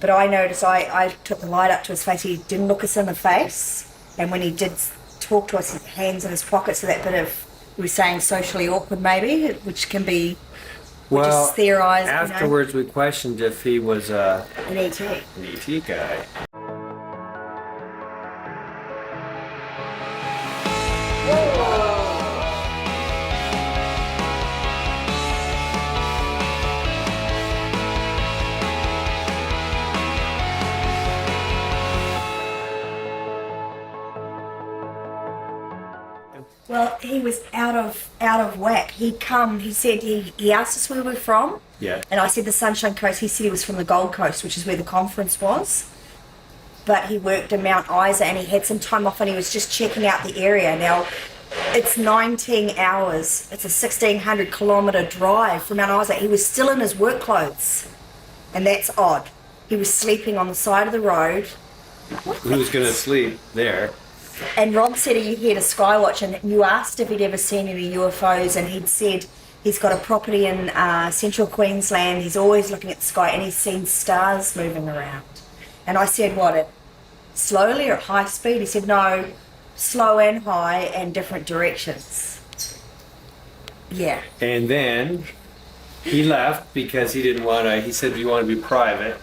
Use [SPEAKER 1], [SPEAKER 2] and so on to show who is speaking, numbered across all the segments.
[SPEAKER 1] But I noticed I took the light up to his face. He didn't look us in the face. And when he did talk to us, his hands in his pockets, so that bit of, we were saying socially awkward maybe, which can be,
[SPEAKER 2] Well,
[SPEAKER 1] just theorised.
[SPEAKER 2] afterwards we questioned if he was
[SPEAKER 1] an ET.
[SPEAKER 2] an ET guy.
[SPEAKER 1] Well, he was out of whack. He said he asked us where we're from.
[SPEAKER 2] Yeah.
[SPEAKER 1] And I said the Sunshine Coast. He said he was from the Gold Coast, which is where the conference was. But he worked in Mount Isa and he had some time off and he was just checking out the area. Now, it's 19 hours. It's a 1,600 kilometre drive from Mount Isa. He was still in his work clothes. And that's odd. He was sleeping on the side of the road.
[SPEAKER 2] Who's going to sleep there?
[SPEAKER 1] And Rob said he had a Skywatch, and you asked if he'd ever seen any UFOs, and he'd said he's got a property in central Queensland. He's always looking at the sky, and he's seen stars moving around. And I said, what, slowly or at high speed? He said, no, slow and high and different directions. Yeah.
[SPEAKER 2] And then he left because he didn't want to, he said he wanted to be private.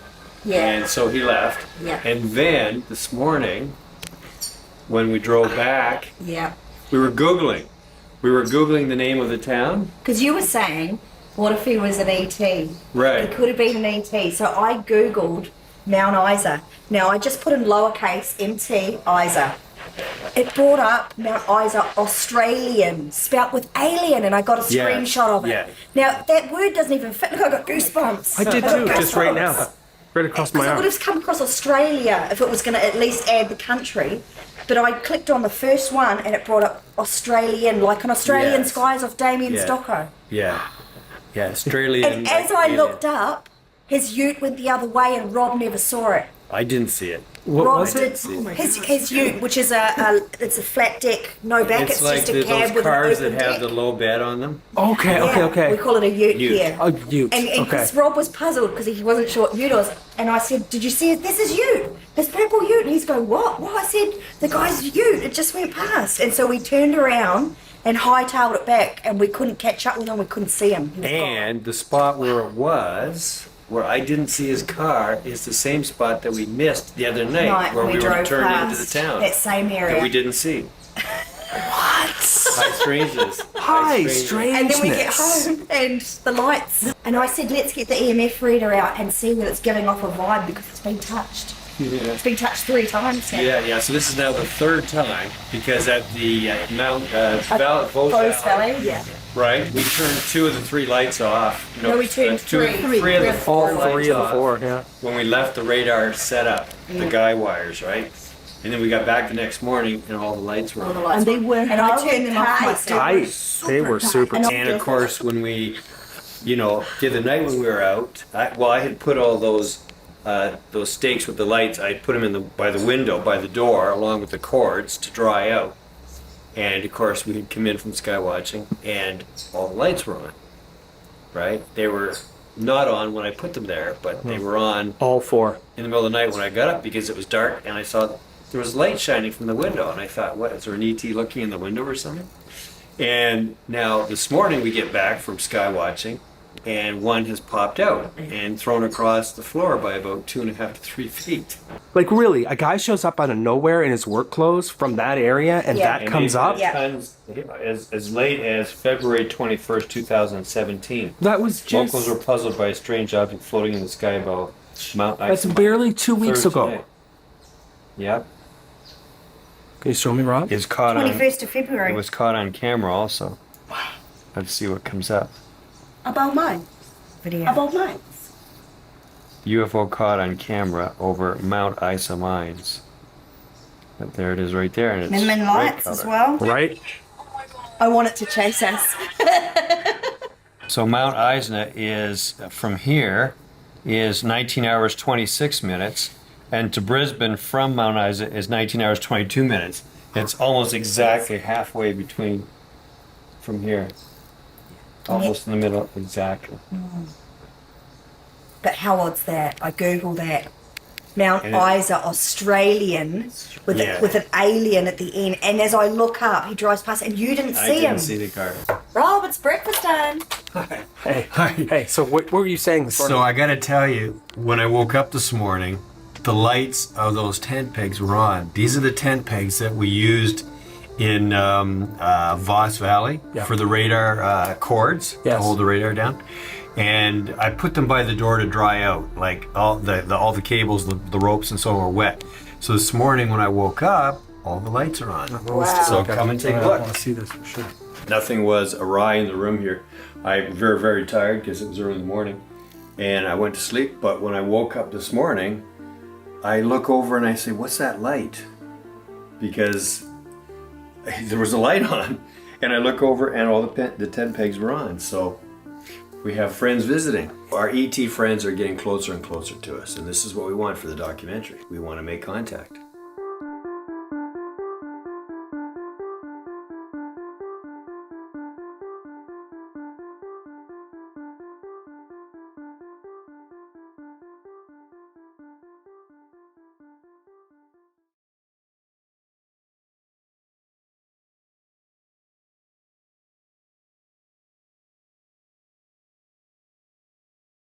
[SPEAKER 1] Yeah.
[SPEAKER 2] And so he left.
[SPEAKER 1] Yeah.
[SPEAKER 2] And then this morning, when we drove back,
[SPEAKER 1] Yeah.
[SPEAKER 2] we were Googling. We were Googling the name of the town.
[SPEAKER 1] Because you were saying, what if he was an ET?
[SPEAKER 2] Right.
[SPEAKER 1] It could have been an ET. So I Googled Mount Isa. Now I just put in lowercase MT Isa. It brought up Mount Isa Australian, spelt with alien, and I got a screenshot of it.
[SPEAKER 2] Yeah.
[SPEAKER 1] Now that word doesn't even fit. Look, I got goosebumps.
[SPEAKER 3] I did
[SPEAKER 1] got
[SPEAKER 3] too, just right now.
[SPEAKER 1] goosebumps.
[SPEAKER 3] Right across my
[SPEAKER 1] Because it would
[SPEAKER 3] arm.
[SPEAKER 1] have come across Australia if it was going to at least add the country. But I clicked on the first one and it brought up Australian, like an Australian
[SPEAKER 2] Yes.
[SPEAKER 1] Skies of Damien
[SPEAKER 2] Yeah.
[SPEAKER 1] Stocko.
[SPEAKER 2] Yeah. Yeah, Australian.
[SPEAKER 1] And as I looked up, his ute went the other way and Rob never saw it.
[SPEAKER 2] I didn't see it.
[SPEAKER 3] What
[SPEAKER 1] Rob
[SPEAKER 3] was it?
[SPEAKER 1] did his ute, which is it's a flat deck, no back. It's
[SPEAKER 2] like
[SPEAKER 1] just a cab
[SPEAKER 2] those
[SPEAKER 1] with
[SPEAKER 2] cars
[SPEAKER 1] an open
[SPEAKER 2] that have
[SPEAKER 1] deck.
[SPEAKER 2] the low bed on them.
[SPEAKER 3] Okay,
[SPEAKER 1] Yeah,
[SPEAKER 3] okay.
[SPEAKER 1] We call it a ute here.
[SPEAKER 3] Oh, ute.
[SPEAKER 1] And
[SPEAKER 3] Okay.
[SPEAKER 1] because Rob was puzzled because he wasn't sure what ute was, and I said, "Did you see it? This is ute. This purple ute." And he's going, "What?" Well, I said, "The guy's ute. It just went past." And so we turned around and hightailed it back, and we couldn't catch up with him. We couldn't see him. He was gone.
[SPEAKER 2] And the spot where it was, where I didn't see his car, is the same spot that we missed the other night, where we were
[SPEAKER 1] drove
[SPEAKER 2] turning
[SPEAKER 1] past
[SPEAKER 2] into the town
[SPEAKER 1] that same area.
[SPEAKER 2] that we didn't see.
[SPEAKER 3] What?
[SPEAKER 2] Hi, Strangeness.
[SPEAKER 3] Hi, strangeness.
[SPEAKER 1] And then we get home and the lights. And I said, let's get the EMF reader out and see that it's giving off a vibe because it's been touched.
[SPEAKER 2] Yeah.
[SPEAKER 1] It's been touched 3 times now.
[SPEAKER 2] Yeah. So this is now the third time because at the Mount
[SPEAKER 1] Bose Valley. Yeah.
[SPEAKER 2] right? We turned 2 of the 3 lights off.
[SPEAKER 1] No, we turned 3.
[SPEAKER 2] 3 of the 4
[SPEAKER 3] All
[SPEAKER 2] lights
[SPEAKER 3] 3 of the
[SPEAKER 2] off
[SPEAKER 3] 4, yeah.
[SPEAKER 2] when we left the radar set up, the guy wires, right? And then we got back the next morning and all the lights were
[SPEAKER 1] All the
[SPEAKER 2] on.
[SPEAKER 1] lights
[SPEAKER 4] And they
[SPEAKER 1] were-
[SPEAKER 4] were
[SPEAKER 1] and I turned them off
[SPEAKER 4] tight.
[SPEAKER 1] myself.
[SPEAKER 3] Tight. They were super
[SPEAKER 1] And
[SPEAKER 3] tight.
[SPEAKER 2] And of course, when we, did the night when we were out, I had put all those stakes with the lights. I put them by the window, by the door, along with the cords to dry out. And of course, we had come in from sky watching, and all the lights were on. Right? They were not on when I put them there, but they were on
[SPEAKER 3] All 4.
[SPEAKER 2] in the middle of the night when I got up because it was dark, and I saw there was light shining from the window, and I thought, what, is there an ET looking in the window or something? And now this morning we get back from sky watching, and one has popped out and thrown across the floor by about 2.5 to 3 feet.
[SPEAKER 3] Like, really, a guy shows up out of nowhere in his work clothes from that area, and
[SPEAKER 1] Yeah.
[SPEAKER 3] that comes up?
[SPEAKER 1] Yeah.
[SPEAKER 2] As late as February 21st, 2017.
[SPEAKER 3] That was just...
[SPEAKER 2] Locals were puzzled by a strange object floating in the sky above Mount
[SPEAKER 3] That's
[SPEAKER 2] Isa.
[SPEAKER 3] barely 2 weeks
[SPEAKER 2] Thursday
[SPEAKER 3] ago.
[SPEAKER 2] night. Yep.
[SPEAKER 3] Can you show me, Rob?
[SPEAKER 2] It's caught on.
[SPEAKER 1] 21st of February.
[SPEAKER 2] It was caught on camera also. Let's see what comes up.
[SPEAKER 4] About mine.
[SPEAKER 1] video.
[SPEAKER 4] About mine.
[SPEAKER 2] UFO caught on camera over Mount Isa mines. But there it is right there. And it's
[SPEAKER 1] Minmin
[SPEAKER 2] red
[SPEAKER 1] lights as
[SPEAKER 2] color.
[SPEAKER 1] well.
[SPEAKER 3] Right?
[SPEAKER 1] I want it to chase us.
[SPEAKER 2] So Mount Isa is, from here, is 19 hours 26 minutes. And to Brisbane from Mount Isa is 19 hours 22 minutes. It's almost exactly halfway between from here. Almost in the middle, exactly.
[SPEAKER 1] But how odd's that? I googled that. Mount
[SPEAKER 2] And
[SPEAKER 1] Isa Australian with
[SPEAKER 2] Yeah.
[SPEAKER 1] with an alien at the end. And as I look up, he drives past, and you didn't
[SPEAKER 2] I
[SPEAKER 1] see him.
[SPEAKER 2] didn't see the car.
[SPEAKER 1] Rob, it's breakfast time.
[SPEAKER 3] Hey, so what were you saying?
[SPEAKER 2] So I got to tell you, when I woke up this morning, the lights of those tent pegs were on. These are the tent pegs that we used in Voss Valley for the radar cords to hold the radar down. And I put them by the door to dry out. Like all the cables, the ropes and so on were wet. So this morning when I woke up, all the lights are on.
[SPEAKER 1] Wow.
[SPEAKER 2] So come and take a
[SPEAKER 3] I
[SPEAKER 2] look.
[SPEAKER 3] want to see this for sure.
[SPEAKER 2] Nothing was awry in the room here. I'm very, very tired because it was early in the morning. And I went to sleep, but when I woke up this morning, I look over and I say, what's that light? Because there was a light on. And I look over and all the tent pegs were on. So we have friends visiting. Our ET friends are getting closer and closer to us. And this is what we want for the documentary. We want to make contact.